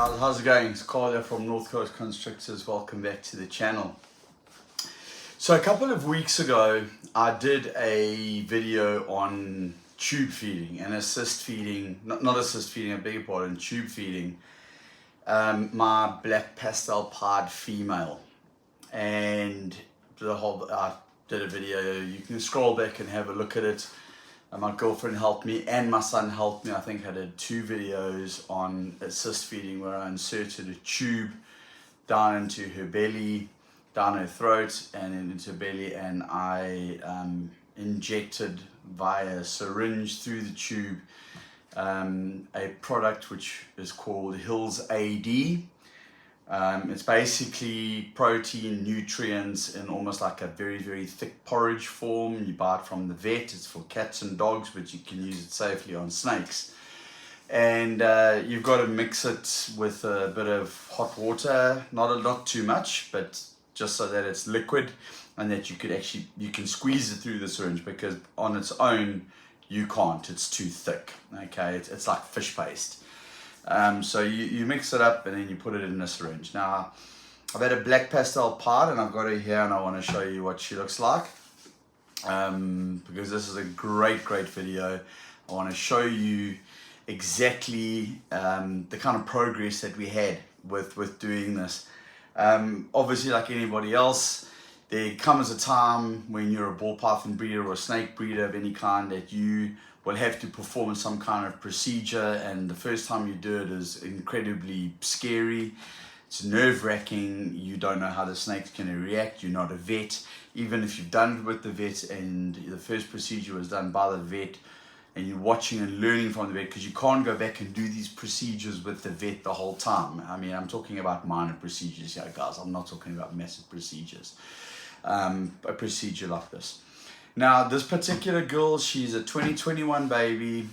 guys, how's it going? It's Carl from North Coast Constrictors. Welcome back to the channel. So a couple of weeks ago I did a video on tube feeding and assist feeding, not assist feeding, I beg your pardon, tube feeding my Blackpastel pied female. And I did a video, you can scroll back and have a look at it. My girlfriend helped me and my son helped me. I think I did 2 videos on assist feeding where I inserted a tube down into her belly, down her throat and into her belly, and I injected via a syringe through the tube a product which is called Hills AD. It's basically protein, nutrients in almost like a very, very thick porridge form. You buy it from the vet. It's for cats and dogs, but you can use it safely on snakes. And you've got to mix it with a bit of hot water, not too much, but just so that it's liquid and that you can squeeze it through the syringe, because on its own you can't. It's too thick. Okay, it's like fish paste. So you mix it up and then you put it in a syringe. Now, I've had a Blackpastel pied and I've got her here and I want to show you what she looks like. Because this is a great video. I want to show you exactly the kind of progress that we had with doing this. Obviously, like anybody else, there comes a time when you're a ball python breeder or a snake breeder of any kind that you will have to perform some kind of procedure, and the first time you do it is incredibly scary. It's nerve-wracking. You don't know how the snake's going to react. You're not a vet. Even if you've done it with the vet and the first procedure was done by the vet and you're watching and learning from the vet, because you can't go back and do these procedures with the vet the whole time. I mean, I'm talking about minor procedures here, guys. I'm not talking about massive procedures. A procedure like this. Now, this particular girl, she's a 2021 baby.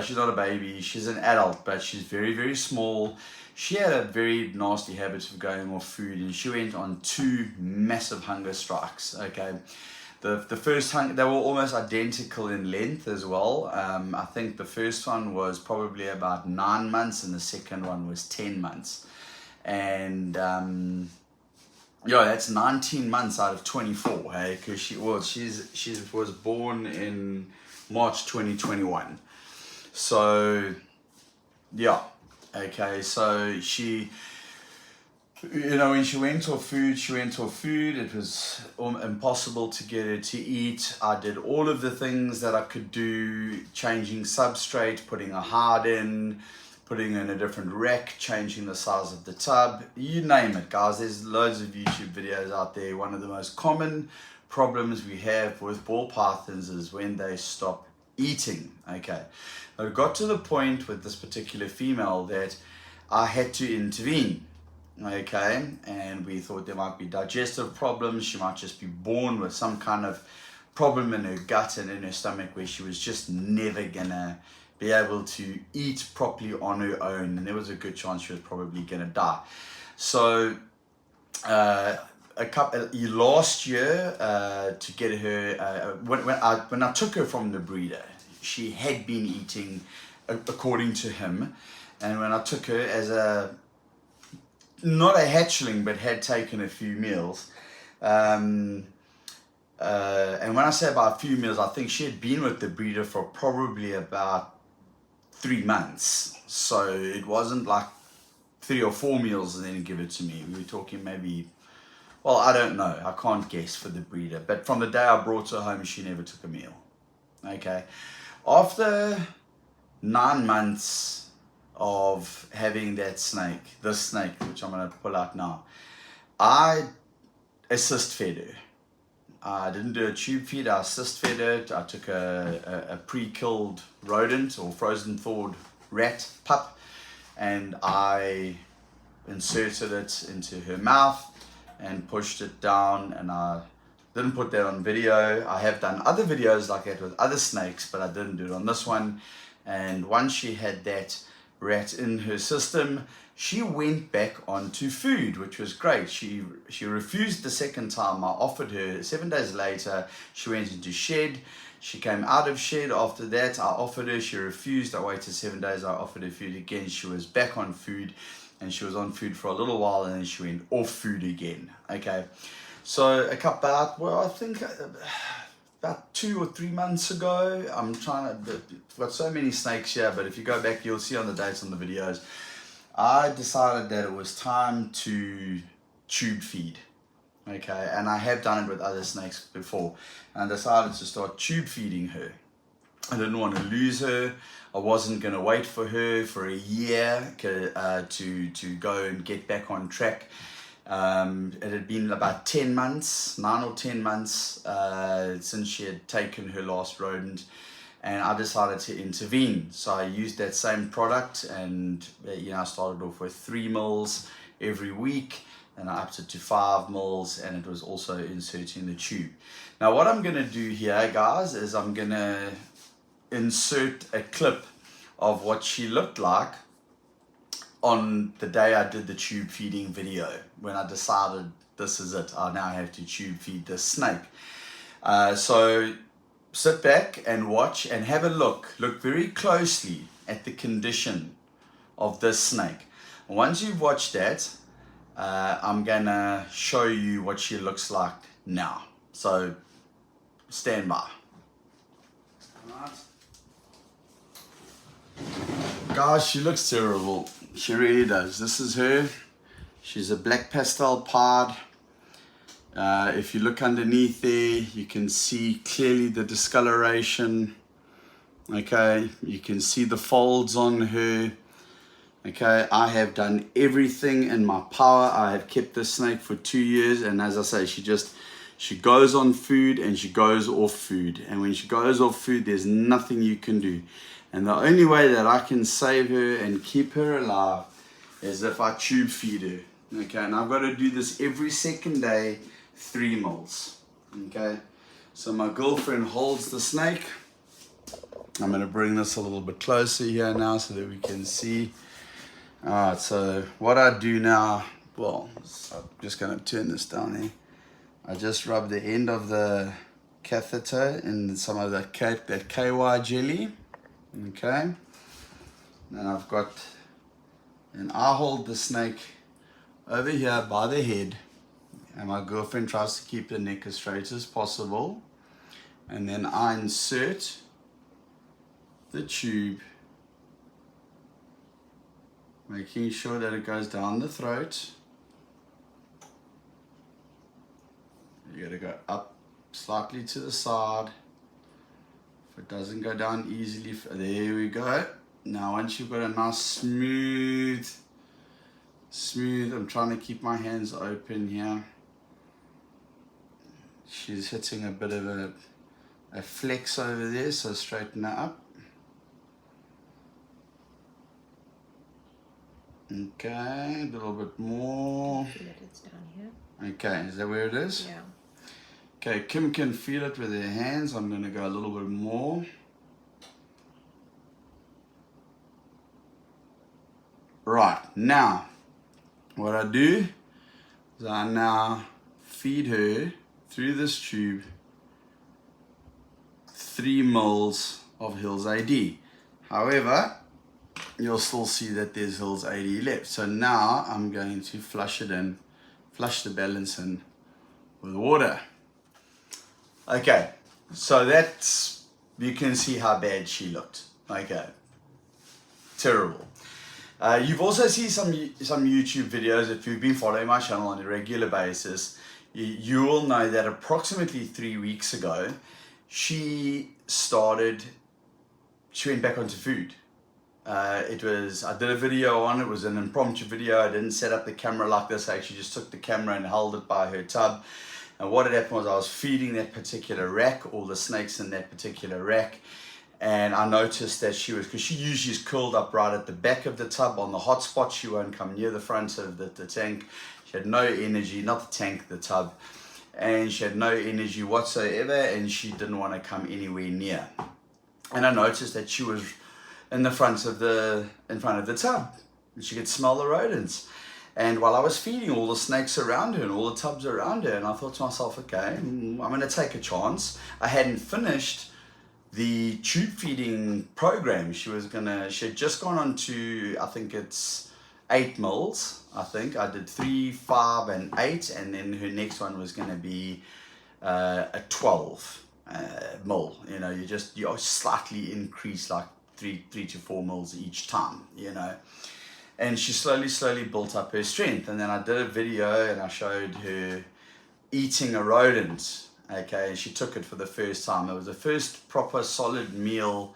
She's not a baby, she's an adult, but she's very, very small. She had a very nasty habit of going off food, and she went on 2 massive hunger strikes. Okay, the first hunger, they were almost identical in length as well. I think the first one was probably about 9 months and the second one was 10 months. And yeah, that's 19 months out of 24, hey, because she was born in March 2021. So yeah, okay, so she, when she went off food, it was impossible to get her to eat. I did all of the things that I could do, changing substrate, putting a hard in, putting in a different rack, changing the size of the tub, you name it, guys. There's loads of YouTube videos out there. One of the most common problems we have with ball pythons is when they stop eating. Okay, I got to the point with this particular female that I had to intervene. Okay, and we thought there might be digestive problems. She might just be born with some kind of problem in her gut and in her stomach where she was just never gonna be able to eat properly on her own, and there was a good chance she was probably gonna die. So last year, to get her, when I took her from the breeder, she had been eating according to him, and when I took her as not a hatchling, but had taken a few meals, and when I say about a few meals, I think she had been with the breeder for probably about 3 months. So it wasn't like 3 or 4 meals and then give it to me. We were talking maybe, well, I don't know, I can't guess for the breeder, but from the day I brought her home, she never took a meal. Okay, after 9 months of having this snake, which I'm going to pull out now, I assist fed her. I didn't do a tube feed, I assist fed it. I took a pre-killed rodent or frozen thawed rat pup and I inserted it into her mouth and pushed it down, and I didn't put that on video. I have done other videos like that with other snakes, but I didn't do it on this one. And once she had that rat in her system, she went back onto food, which was great. She refused the second time. I offered her. 7 days later, she went into shed. She came out of shed. After that, I offered her. She refused. I waited 7 days. I offered her food again. She was back on food, and she was on food for a little while, and then she went off food again. Okay, so I think about 2 or 3 months ago, I've got so many snakes here, but if you go back, you'll see on the dates on the videos, I decided that it was time to tube feed. Okay, and I have done it with other snakes before, and I decided to start tube feeding her. I didn't want to lose her. I wasn't going to wait for her for a year to go and get back on track. It had been about 10 months, 9 or 10 months since she had taken her last rodent, and I decided to intervene. So I used that same product, and I started off with 3 mils every week, and I upped it to 5 mils, and it was also inserting the tube. Now what I'm going to do here, guys, is I'm going to insert a clip of what she looked like on the day I did the tube feeding video, when I decided this is it, I now have to tube feed this snake. So sit back and watch and have a look very closely at the condition of this snake. Once you've watched that, I'm gonna show you what she looks like now. So stand by. Alright. Guys, she looks terrible. She really does. This is her. She's a Blackpastel pod. If you look underneath there, you can see clearly the discoloration. Okay, you can see the folds on her. Okay, I have done everything in my power. I have kept this snake for 2 years, and as I say, she goes on food and she goes off food. And when she goes off food, there's nothing you can do. And the only way that I can save her and keep her alive is if I tube feed her. Okay, and I've got to do this every second day, 3 mils. Okay, so my girlfriend holds the snake. I'm going to bring this a little bit closer here now so that we can see. Alright, so what I do now, well, I'm just going to turn this down here. I just rub the end of the catheter in some of that KY jelly. Okay, and I hold the snake over here by the head, and my girlfriend tries to keep the neck as straight as possible, and then I insert the tube, making sure that it goes down the throat. You gotta go up slightly to the side. If it doesn't go down easily, there we go. Now once you've got a nice smooth, I'm trying to keep my hands open here. She's hitting a bit of a flex over there, so straighten her up. Okay, a little bit more. Feel it, it's down here. Okay, is that where it is? Yeah. Okay, Kim can feel it with her hands. I'm going to go a little bit more. Right, now, what I do is I now feed her through this tube 3 mils of Hills AD. However, you'll still see that there's Hills AD left. So now I'm going to flush the balance in with water. Okay, so that's, you can see how bad she looked. Okay, terrible. You've also seen some YouTube videos. If you've been following my channel on a regular basis, you will know that approximately 3 weeks ago, she went back onto food. I did a video on it. It was an impromptu video. I didn't set up the camera like this. I actually just took the camera and held it by her tub. And what had happened was I was feeding that particular rack, all the snakes in that particular rack, and I noticed that because she usually is curled up right at the back of the tub on the hot spot. She won't come near the front of the tank. She had no energy, not the tank, the tub, and she had no energy whatsoever, and she didn't want to come anywhere near. And I noticed that she was in front of the tub. and she could smell the rodents. And while I was feeding all the snakes around her and all the tubs around her, and I thought to myself, okay, I'm going to take a chance. I hadn't finished the tube feeding program. She had just gone on to, I think it's 8 mils. I think I did 3, 5, and 8, and then her next one was going to be a 12 mil. You know, you slightly increase, like 3 to 4 mils each time, you know. And she slowly built up her strength. And then I did a video and I showed her eating a rodent. Okay, and she took it for the first time. It was the first proper solid meal.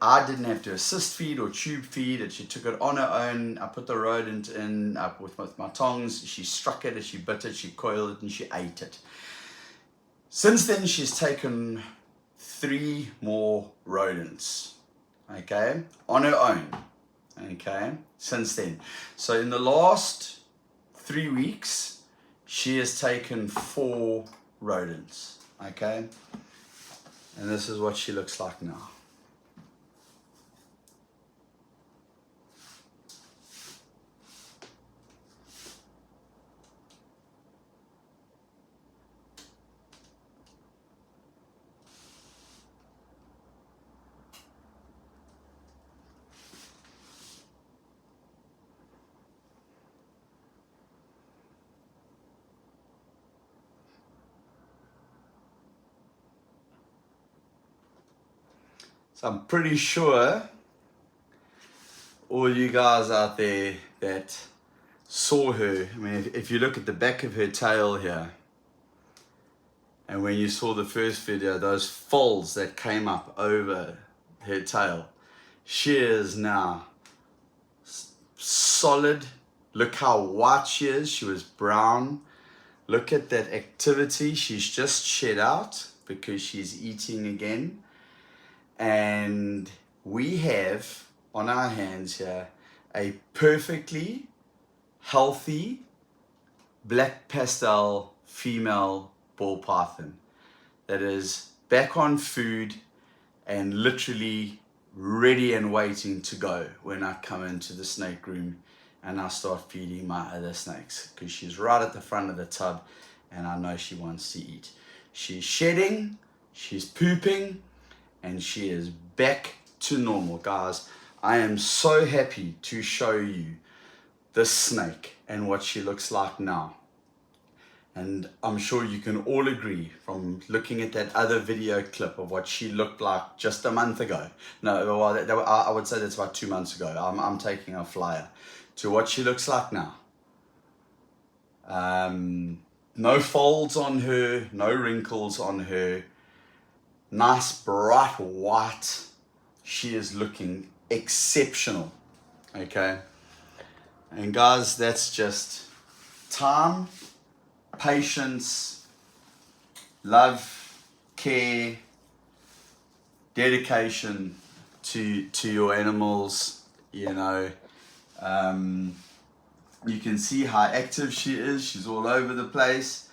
I didn't have to assist feed or tube feed it. She took it on her own. I put the rodent in with my tongs. She struck it, she bit it, she coiled it, and she ate it. Since then, she's taken 3 more rodents, okay, on her own, okay, since then. So in the last 3 weeks, she has taken 4 rodents, okay, and this is what she looks like now. So I'm pretty sure all you guys out there that saw her, I mean, if you look at the back of her tail here, and when you saw the first video, those folds that came up over her tail, she is now solid. Look how white she is. She was brown. Look at that activity. She's just shed out because she's eating again. And we have on our hands here a perfectly healthy Blackpastel female ball python that is back on food and literally ready and waiting to go when I come into the snake room and I start feeding my other snakes, because she's right at the front of the tub and I know she wants to eat. She's shedding, she's pooping, and she is back to normal. Guys, I am so happy to show you this snake and what she looks like now. And I'm sure you can all agree from looking at that other video clip of what she looked like just a month ago. No, well, I would say that's about 2 months ago. I'm taking a flyer to what she looks like now. No folds on her, no wrinkles on her. Nice bright white. She is looking exceptional. Okay, and guys, that's just time, patience, love, care, dedication to your animals. You know, you can see how active she is. She's all over the place.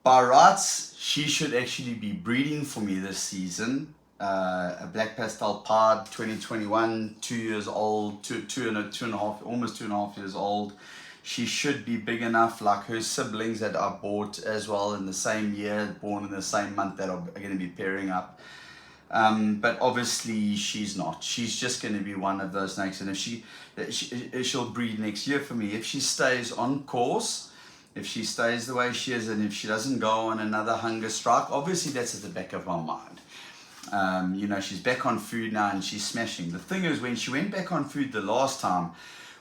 By rights, she should actually be breeding for me this season. A Blackpastel Pod 2021, 2 years old, two and a half, almost 2.5 years old. She should be big enough, like her siblings that I bought as well in the same year, born in the same month, that are going to be pairing up. But obviously she's not. She's just going to be one of those snakes, and if she'll breed next year for me if she stays on course. If she stays the way she is, and if she doesn't go on another hunger strike, obviously that's at the back of my mind. You know, she's back on food now and she's smashing. The thing is, when she went back on food the last time,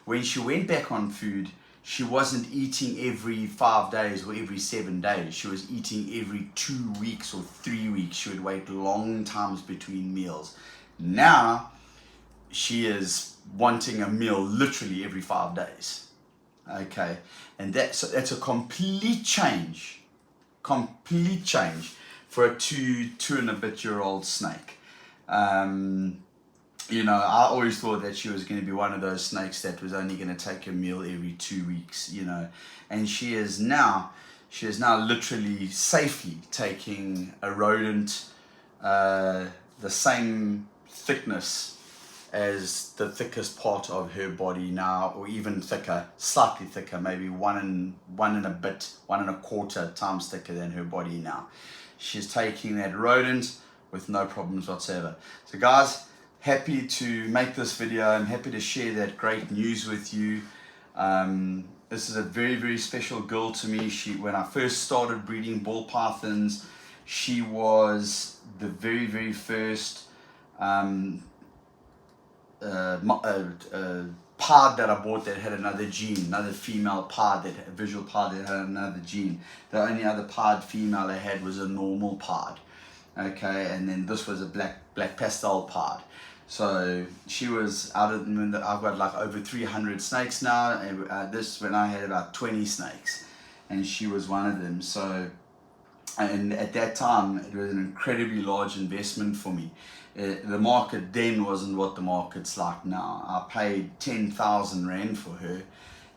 when she went back on food, she wasn't eating every 5 days or every 7 days. She was eating every 2 weeks or 3 weeks. She would wait long times between meals. Now, she is wanting a meal literally every 5 days. Okay, and that's a complete change for a two and a bit year old snake. You know, I always thought that she was going to be one of those snakes that was only going to take a meal every 2 weeks, you know, and she is now literally safely taking a rodent the same thickness as the thickest part of her body now, or even thicker, slightly thicker, maybe one and a quarter times thicker than her body now. She's taking that rodent with no problems whatsoever. So guys, happy to make this video. I'm happy to share that great news with you. This is a very, very special girl to me. When I first started breeding ball pythons, she was the very, very first pod that I bought that had another gene, another female pod, a visual pod that had another gene. The only other pod female I had was a normal pod. Okay, and then this was a Blackpastel pod. So she was out of the, I've got like over 300 snakes now. This when I had about 20 snakes, and she was one of them. So, and at that time it was an incredibly large investment for me. The market then wasn't what the market's like now. I paid 10,000 rand for her.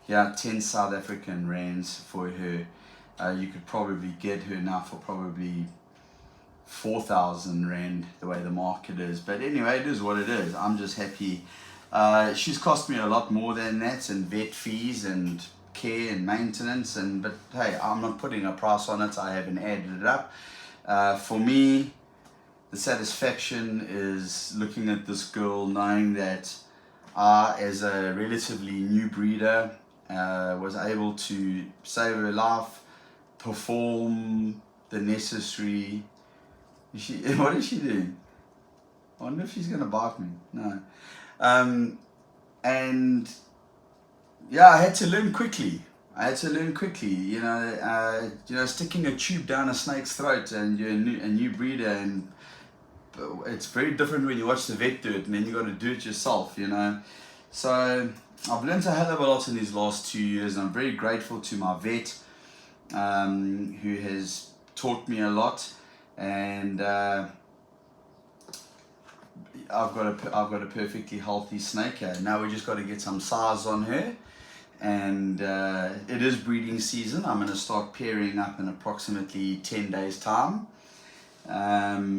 Yeah, 10 South African rands for her. You could probably get her now for probably 4,000 rand, the way the market is. But anyway, it is what it is. I'm just happy. She's cost me a lot more than that, and vet fees and care and maintenance, but hey, I'm not putting a price on it. I haven't added it up. For me, the satisfaction is looking at this girl, knowing that I, as a relatively new breeder, was able to save her life, perform the necessary. What is she doing? I wonder if she's going to bite me. No. And yeah, I had to learn quickly. You know, sticking a tube down a snake's throat, and you're a new breeder, and it's very different when you watch the vet do it, and then you got to do it yourself, you know. So I've learned a hell of a lot in these last 2 years, and I'm very grateful to my vet, who has taught me a lot. And I've got a perfectly healthy snake here. Now we just got to get some size on her, and it is breeding season. I'm going to start pairing up in approximately 10 days time.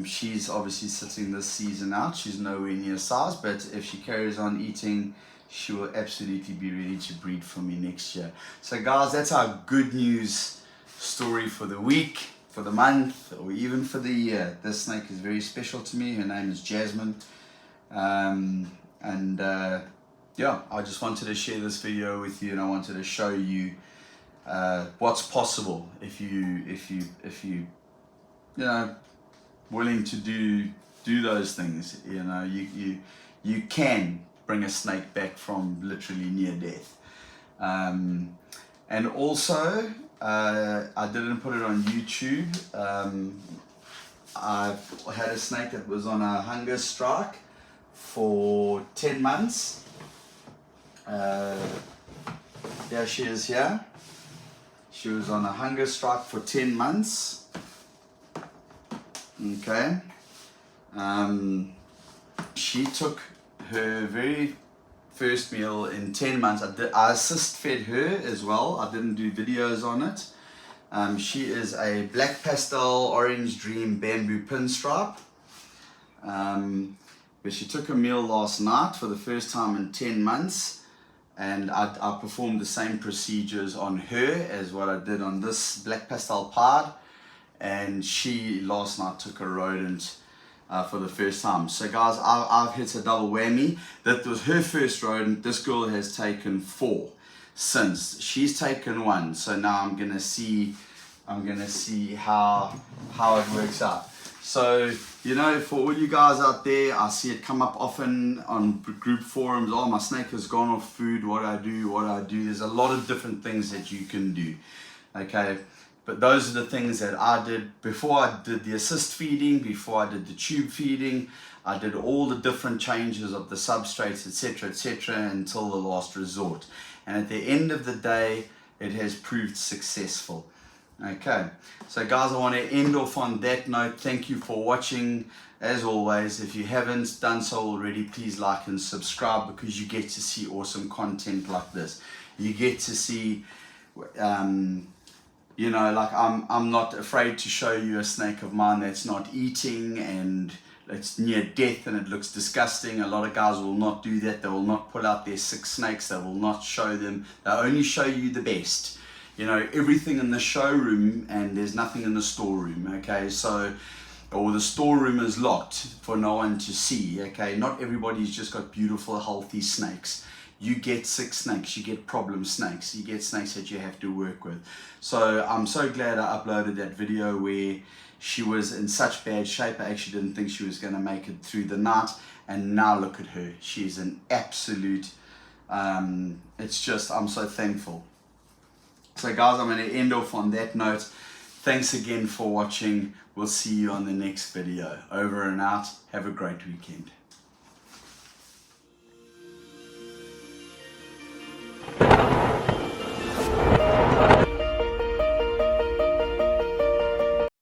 She's obviously sitting this season out. She's nowhere near size, but if she carries on eating, she will absolutely be ready to breed for me next year. So guys, that's our good news story for the week, for the month, or even for the year. This snake is very special to me. Her name is Jasmine. Yeah, I just wanted to share this video with you, and I wanted to show you what's possible if you know, willing to do those things. You know, you can bring a snake back from literally near death. And also, I didn't put it on YouTube. I had a snake that was on a hunger strike for 10 months. There she is here. She was on a hunger strike for 10 months. Okay. She took her very first meal in 10 months. I assist fed her as well. I didn't do videos on it. She is a Blackpastel Orange Dream Bamboo Pinstripe. But she took a meal last night for the first time in 10 months. And I performed the same procedures on her as what I did on this Blackpastel pod. And she last night took a rodent for the first time. So guys, I've hit a double whammy. That was her first rodent. This girl has taken 4 since. She's taken 1. So now I'm gonna see how it works out. So, you know, for all you guys out there, I see it come up often on group forums. Oh, my snake has gone off food. What do I do? There's a lot of different things that you can do. Okay. But those are the things that I did before I did the assist feeding, before I did the tube feeding. I did all the different changes of the substrates, etc., until the last resort. And at the end of the day, it has proved successful. Okay, so guys, I want to end off on that note. Thank you for watching. As always, if you haven't done so already, please like and subscribe, because you get to see awesome content like this. You get to see you know, like I'm not afraid to show you a snake of mine that's not eating, and it's near death and it looks disgusting. A lot of guys will not do that. They will not pull out their 6 snakes. They will not show them. They only show you the best. You know, everything in the showroom, and there's nothing in the storeroom, okay? So, or the storeroom is locked for no one to see, okay? Not everybody's just got beautiful, healthy snakes. You get sick snakes, you get problem snakes, you get snakes that you have to work with. So I'm so glad I uploaded that video where she was in such bad shape. I actually didn't think she was going to make it through the night, and now look at her. She's an absolute, it's just, I'm so thankful. So guys, I'm going to end off on that note. Thanks again for watching. We'll see you on the next video. Over and out. Have a great weekend.